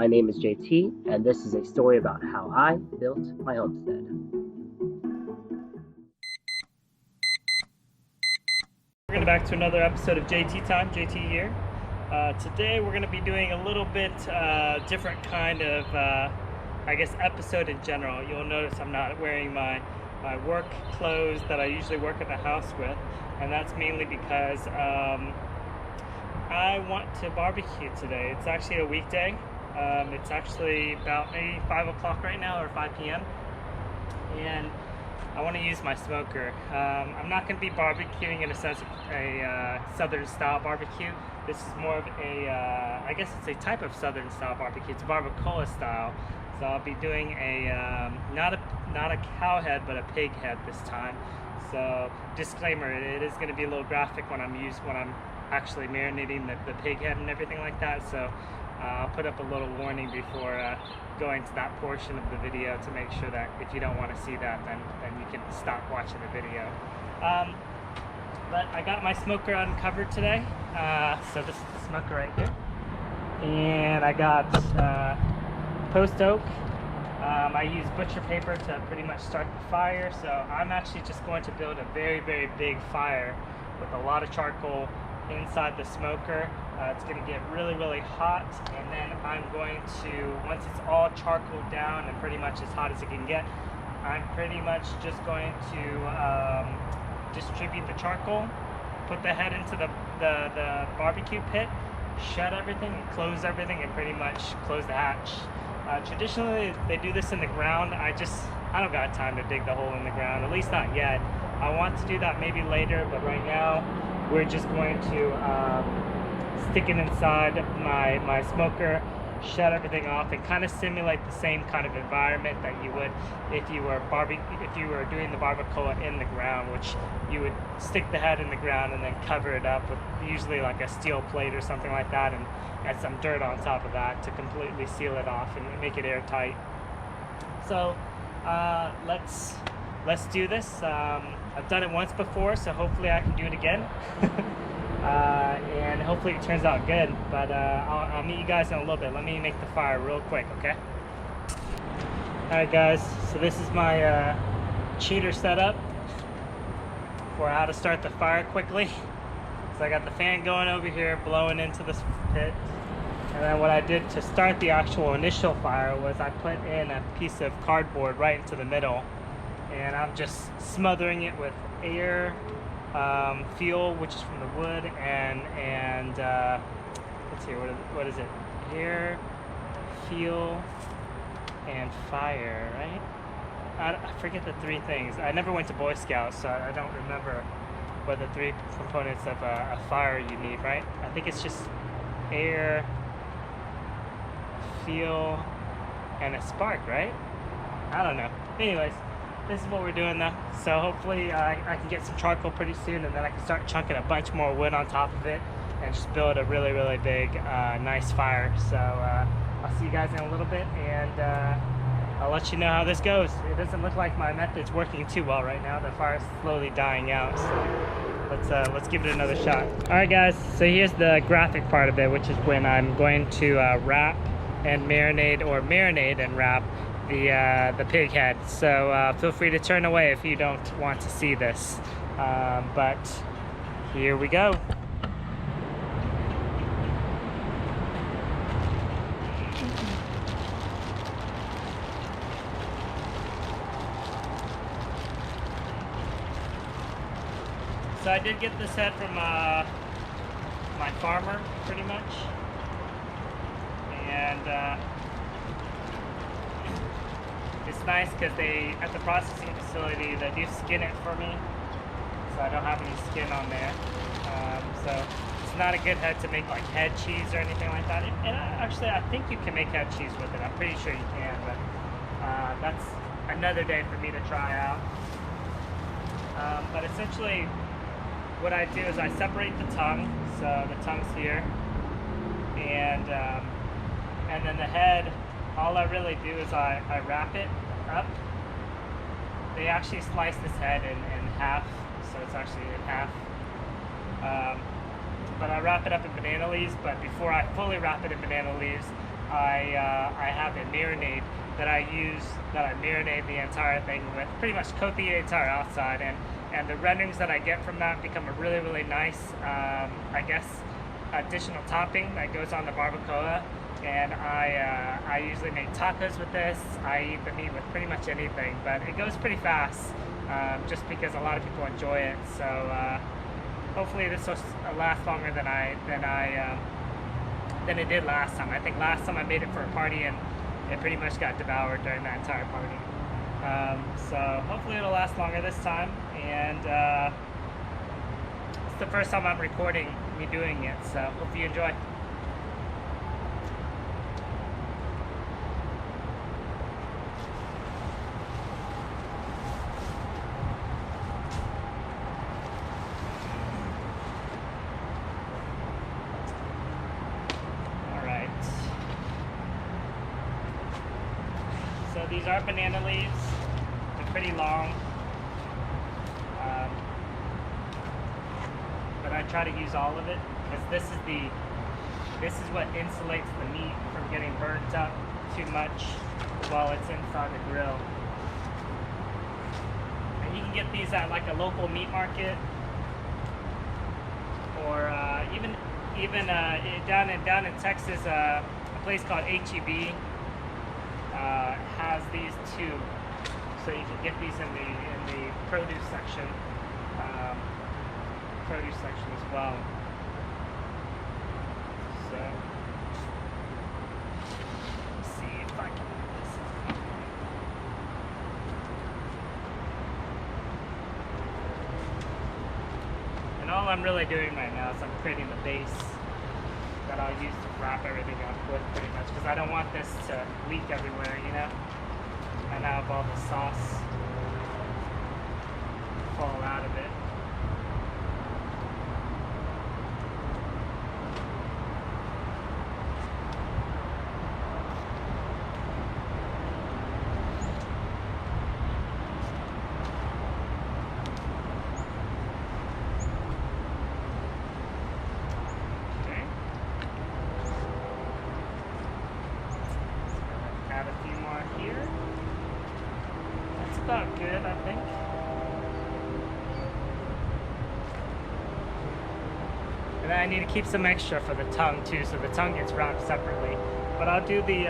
My name is JT, and this is a story about how I built my homestead. Welcome back to another episode of JT Time. JT here. Today we're going to be doing a little bit different kind of, episode in general. You'll notice I'm not wearing my work clothes that I usually work at the house with, and that's mainly because I want to barbecue today. It's actually a weekday. It's actually about maybe 5 o'clock right now, or 5 p.m. and I want to use my smoker. I'm not going to be barbecuing in a sense of a southern style barbecue. This is more of a, I guess it's a type of southern style barbecue. It's Barbocoa style. So I'll be doing a, not a cow head, but a pig head this time. So disclaimer, it is going to be a little graphic when I'm actually marinating the pig head and everything like that. So I'll put up a little warning before going to that portion of the video to make sure that if you don't want to see that, then you can stop watching the video. But I got my smoker uncovered today. So this is the smoker right here. And I got post oak. I use butcher paper to pretty much start the fire. So I'm actually just going to build a very, very big fire with a lot of charcoal inside the smoker. It's going to get really, really hot, and then I'm going to, once it's all charcoaled down and pretty much as hot as it can get, I'm pretty much just going to distribute the charcoal, put the head into the barbecue pit, shut everything, close everything, and pretty much close the hatch. Traditionally, they do this in the ground. I don't got time to dig the hole in the ground, at least not yet. I want to do that maybe later, but right now we're just going to stick it inside my smoker, shut everything off, and kind of simulate the same kind of environment that you would if you were doing the barbacoa in the ground, which you would stick the head in the ground and then cover it up with usually like a steel plate or something like that, and add some dirt on top of that to completely seal it off and make it airtight. So let's do this. I've done it once before, so hopefully I can do it again. And hopefully it turns out good, but I'll meet you guys in a little bit. Let me make the fire real quick, okay? Alright guys, so this is my cheater setup for how to start the fire quickly. So I got the fan going over here, blowing into this pit, and then what I did to start the actual initial fire was I put in a piece of cardboard right into the middle, and I'm just smothering it with air, fuel, which is from the wood, and let's see, what is it? Air, fuel, and fire, right? I forget the three things. I never went to Boy Scouts, so I don't remember what the three components of a fire you need, right? I think it's just air, fuel, and a spark, right? I don't know. Anyways, this is what we're doing now. So hopefully I can get some charcoal pretty soon, and then I can start chunking a bunch more wood on top of it and just build a really, really big, nice fire. So I'll see you guys in a little bit, and I'll let you know how this goes. It doesn't look like my method's working too well right now. The fire's slowly dying out, so let's give it another shot. All right, guys, so here's the graphic part of it, which is when I'm going to wrap and marinate, or marinate and wrap the pig head. So feel free to turn away if you don't want to see this, but here we go. So I did get this head from my farmer, pretty much, and it's nice because at the processing facility, they do skin it for me, so I don't have any skin on there. So it's not a good head to make like head cheese or anything like that. And actually, I think you can make head cheese with it. I'm pretty sure you can, but that's another day for me to try out. But essentially, what I do is I separate the tongue, so the tongue's here, and then the head, all I really do is I wrap it up. They actually slice this head in half, so it's actually in half. But I wrap it up in banana leaves, but before I fully wrap it in banana leaves, I have a marinade that I marinate the entire thing with, pretty much coat the entire outside, and the renderings that I get from that become a really, really nice, I guess, additional topping that goes on the barbacoa. And I usually make tacos with this. I eat the meat with pretty much anything, but it goes pretty fast, just because a lot of people enjoy it. So hopefully this will last longer than it did last time. I think last time I made it for a party and it pretty much got devoured during that entire party. So hopefully it'll last longer this time, and it's the first time I'm recording me doing it, so hope you enjoy. So these are banana leaves. They're pretty long, but I try to use all of it because this is what insulates the meat from getting burnt up too much while it's inside the grill. And you can get these at like a local meat market, or even down in Texas, a place called HEB. Has these too, so you can get these in the produce section as well. So let's see if I can do this. And all I'm really doing right now is I'm creating the base that I'll use to wrap everything up with, pretty much, because I don't want this to leak everywhere, you know, and have all the sauce fall out of it. Add a few more here. That's about good, I think. And then I need to keep some extra for the tongue too, so the tongue gets wrapped separately. But I'll do the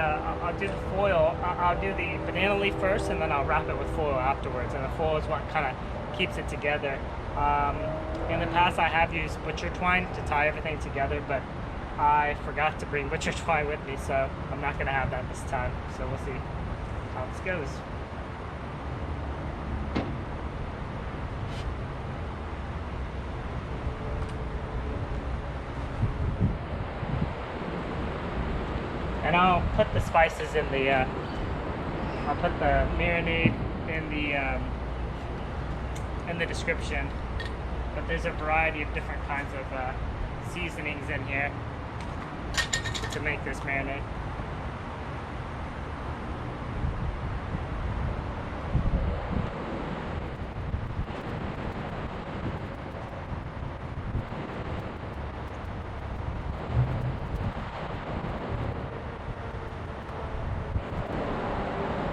foil. I'll do the banana leaf first, and then I'll wrap it with foil afterwards. And the foil is what kind of keeps it together. In the past, I have used butcher twine to tie everything together, but I forgot to bring butcher twine with me, so I'm not going to have that this time. So we'll see how this goes. And I'll put the spices in the, I'll put the marinade in the description. But there's a variety of different kinds of seasonings in here to make this marinade.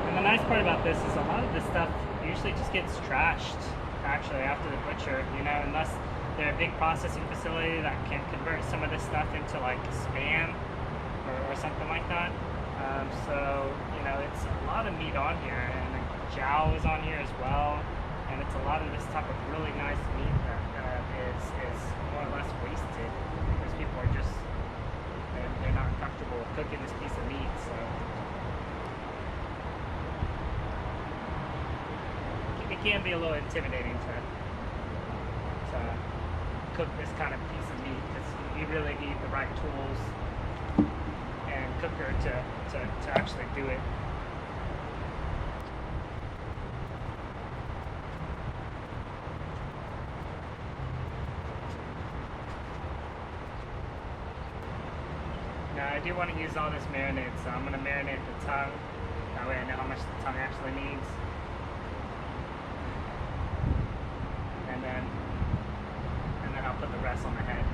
And the nice part about this is a lot of this stuff usually just gets trashed actually after the butcher, you know, unless they're a big processing facility that can convert some of this stuff into like Spam or something like that. So, you know, it's a lot of meat on here, and the jowl is on here as well, and it's a lot of this type of really nice meat that is more or less wasted because people are just, they're not comfortable cooking this piece of meat. So it can be a little intimidating to cook this kind of piece of meat, because you really need the right tools and cooker to actually do it. Now I do want to use all this marinade, so I'm going to marinate the tongue. That way I know how much the tongue actually needs. And then I'll put the rest on the head.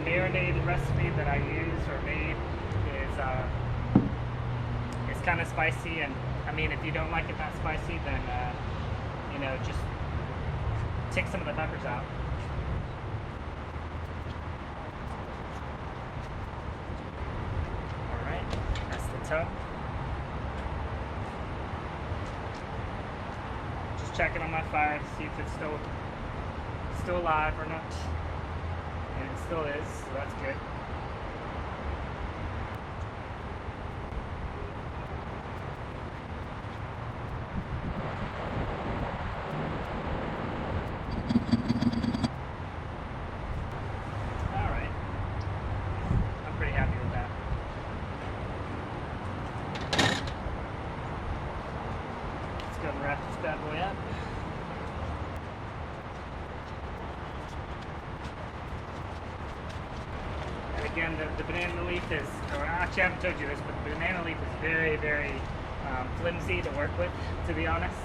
marinade recipe that I use or made is kind of spicy, and I mean, if you don't like it that spicy, then you know, just take some of the peppers out. All right, that's the tongue. Just checking on my fire to see if it's still alive or not, and it still is, so that's good. All right, I'm pretty happy with that. Let's go and wrap this bad boy up. Again, the banana leaf is, or actually I haven't told you this, but the banana leaf is very, very flimsy to work with, to be honest.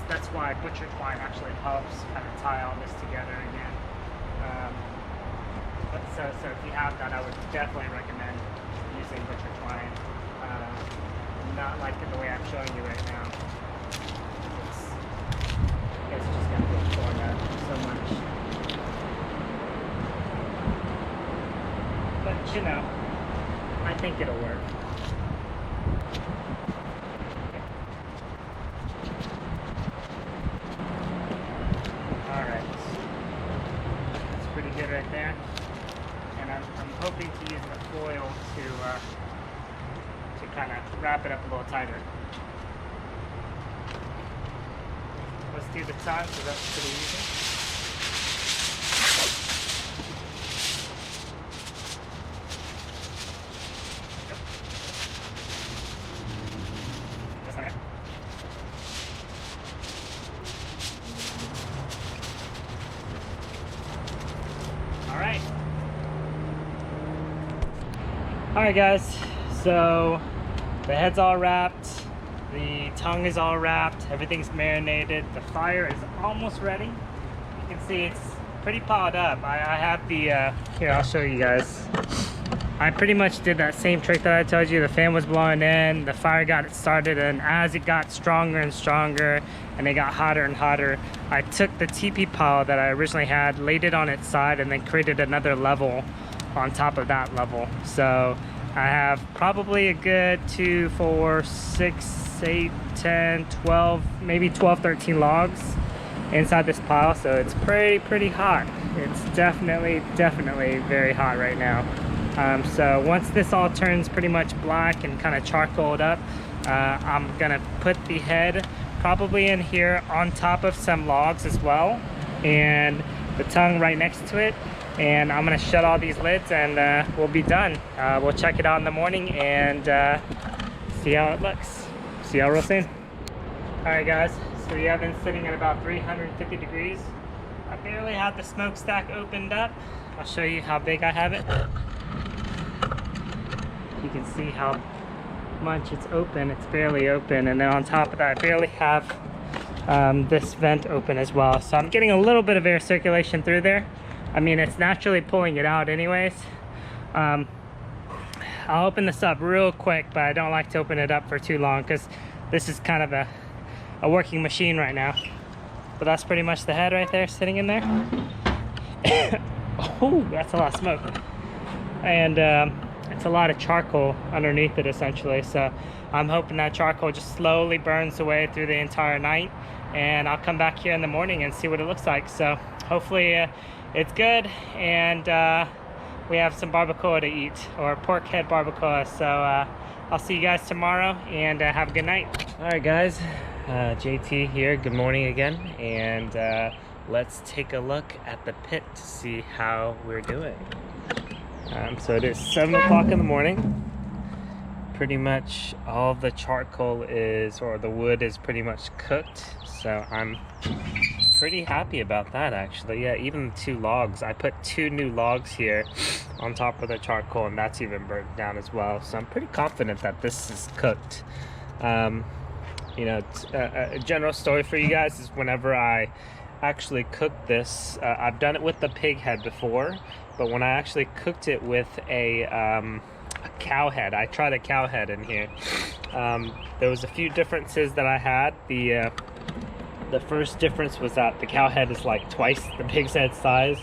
That's why butcher twine actually helps kind of tie all this together again. So if you have that, I would definitely recommend using butcher twine. Not like the way I'm showing you right now. It's just going to get torn up so much. But you know, I think it'll work. Alright. That's pretty good right there. And I'm hoping to use the foil to kind of wrap it up a little tighter. Let's do the tongue, so that's pretty easy. Alright guys, so the head's all wrapped, the tongue is all wrapped, everything's marinated, the fire is almost ready. You can see it's pretty piled up. I have the, here I'll show you guys. I pretty much did that same trick that I told you. The fan was blowing in, the fire got started, and as it got stronger and stronger and it got hotter and hotter, I took the teepee pile that I originally had, laid it on its side, and then created another level on top of that level. So I have probably a good 2, 4, 6, 8, 10, 12, maybe 12, 13 logs inside this pile. So it's pretty hot. It's definitely very hot right now. So once this all turns pretty much black and kind of charcoaled up, I'm gonna put the head probably in here on top of some logs as well, and the tongue right next to it. And I'm gonna shut all these lids, and we'll be done. We'll check it out in the morning and see how it looks. See y'all real soon. All right guys, so we have been sitting at about 350 degrees. I barely have the smokestack opened up. I'll show you how big I have it. You can see how much it's open. It's barely open, and then on top of that, I barely have this vent open as well. So I'm getting a little bit of air circulation through there. I mean, it's naturally pulling it out anyways. I'll open this up real quick, but I don't like to open it up for too long because this is kind of a working machine right now. But that's pretty much the head right there, sitting in there. Oh, that's a lot of smoke. And it's a lot of charcoal underneath it essentially. So I'm hoping that charcoal just slowly burns away through the entire night. And I'll come back here in the morning and see what it looks like. So hopefully it's good, and we have some barbacoa to eat, or pork head barbacoa. So I'll see you guys tomorrow, and have a good night. All right guys, JT here, good morning again, and let's take a look at the pit to see how we're doing. So it is 7 o'clock in the morning. Pretty much all the charcoal is, or the wood is pretty much cooked, so I'm pretty happy about that actually. Yeah, even 2 logs. I put 2 new logs here on top of the charcoal, and that's even burnt down as well. So I'm pretty confident that this is cooked. You know, a general story for you guys is whenever I actually cooked this, I've done it with the pig head before, but when I actually cooked it with a cow head, I tried a cow head in here. There was a few differences that I had. The first difference was that the cow head is like twice the pig's head size,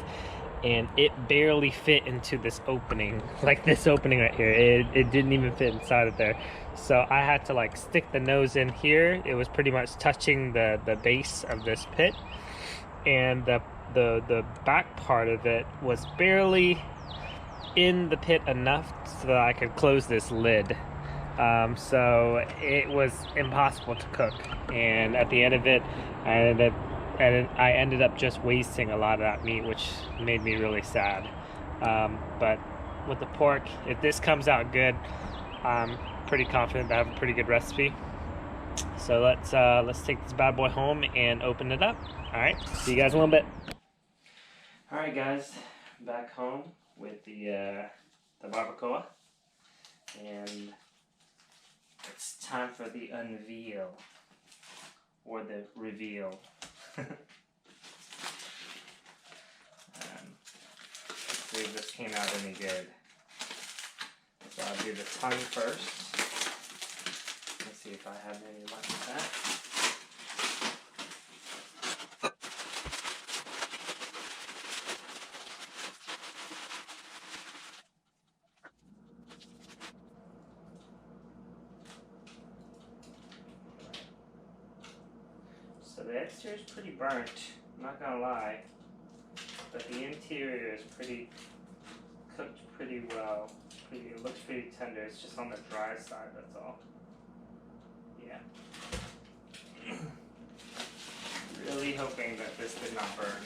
and it barely fit into this opening, like this opening right here. It didn't even fit inside of there. So I had to like stick the nose in here. It was pretty much touching the base of this pit, and the back part of it was barely in the pit enough so that I could close this lid. So it was impossible to cook, and at the end of it, I ended up just wasting a lot of that meat, which made me really sad. But with the pork, if this comes out good, I'm pretty confident that I have a pretty good recipe. So let's take this bad boy home and open it up. All right, see you guys in a little bit. All right, guys, back home with the barbacoa, and it's time for the unveil, or the reveal. See if this came out any good. So I'll do the tongue first. Let's see if I have any luck with that. So the exterior is pretty burnt, I'm not gonna lie, but the interior is pretty cooked pretty well. It looks pretty tender. It's just on the dry side, that's all. Yeah. Really hoping that this did not burn.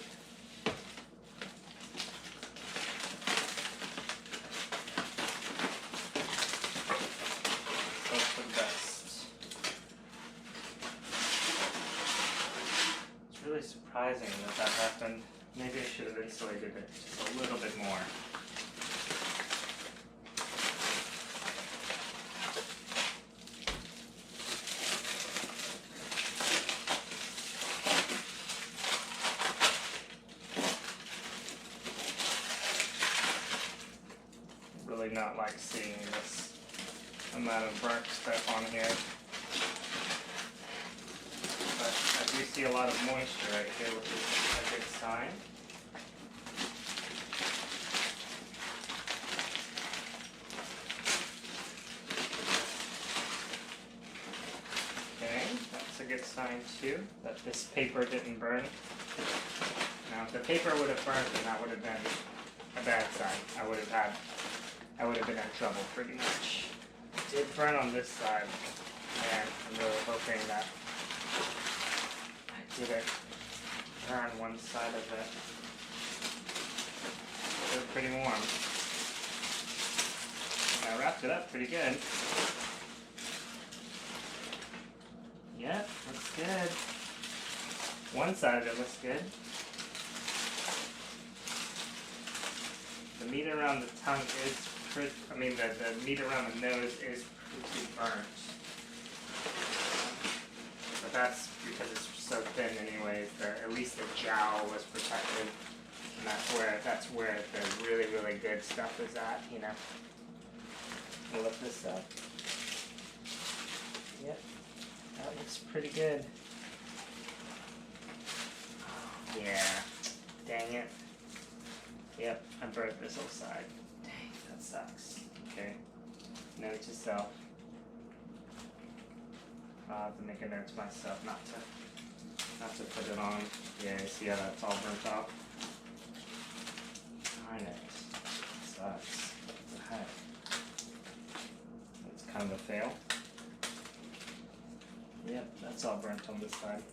Hope for the best. It's really surprising that happened. Maybe I should have insulated it just a little bit more. Really not like seeing this amount of burnt stuff on here. But I do see a lot of moisture right here, which is a good sign. Okay, that's a good sign too, that this paper didn't burn. Now if the paper would have burned, then that would have been a bad sign. I would have been in trouble pretty much. It did burn on this side, and I'm really hoping that I didn't burn one side of it. It's pretty warm. I wrapped it up pretty good. Yep, looks good. One side of it looks good. The meat around the tongue is pretty, the meat around the nose is pretty burnt. But that's because it's so thin anyways, at least the jowl was protected. And that's where the really, really good stuff is at, you know. We'll lift this up. Yep, that looks pretty good. Yeah, dang it. Yep, I burnt this whole side. Dang, that sucks. Okay, note to self. I'll have to make a note to myself not to put it on. Yeah, you see how that's all burnt off? Darn it. Sucks. What the heck? That's kind of a fail. Yep, that's all burnt on this side.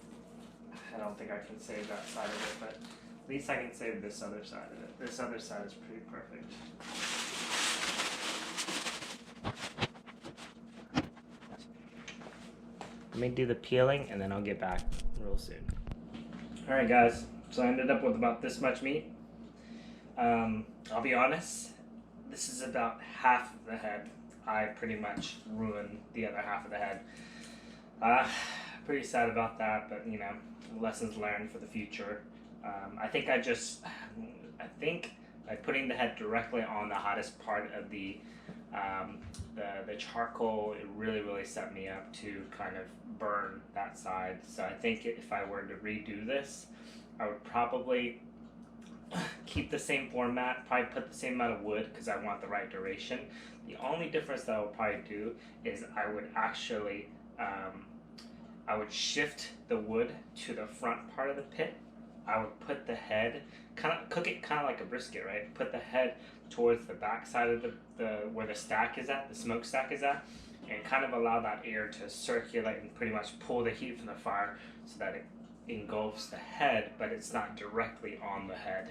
I don't think I can save that side of it, but at least I can save this other side of it. This other side is pretty perfect. Let me do the peeling and then I'll get back real soon. Alright guys, so I ended up with about this much meat. I'll be honest, this is about half of the head. I pretty much ruined the other half of the head. pretty sad about that, but you know, lessons learned for the future. I think like putting the head directly on the hottest part of the charcoal, it really set me up to kind of burn that side. So I think if I were to redo this, I would probably keep the same format, probably put the same amount of wood because I want the right duration. The only difference that I would probably do is I would actually I would shift the wood to the front part of the pit. I would put the head, cook it kind of like a brisket, right? Put the head towards the back side of the where the stack is at, the smoke stack is at, and kind of allow that air to circulate and pretty much pull the heat from the fire so that it engulfs the head, but it's not directly on the head.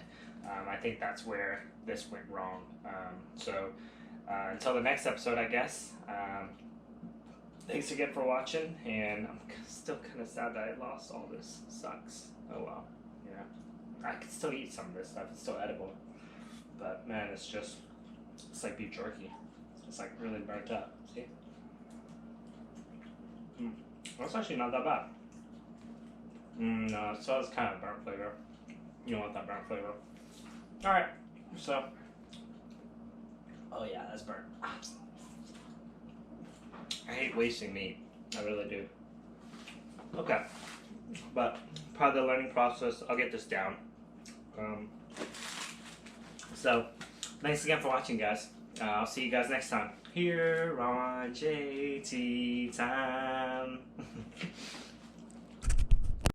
I think that's where this went wrong. Until the next episode, I guess. Thanks again for watching, and I'm still kind of sad that I lost all this. Sucks. Oh well. Yeah. I can still eat some of this stuff. It's still edible. But man, it's like beef jerky. It's like really burnt up. See? That's actually not that bad. No, it still has kind of burnt flavor. You don't want that burnt flavor. Alright, so. Oh yeah, that's burnt. I hate wasting meat. I really do. Okay. But part of the learning process, I'll get this down. So, thanks again for watching, guys. I'll see you guys next time here on JT Time.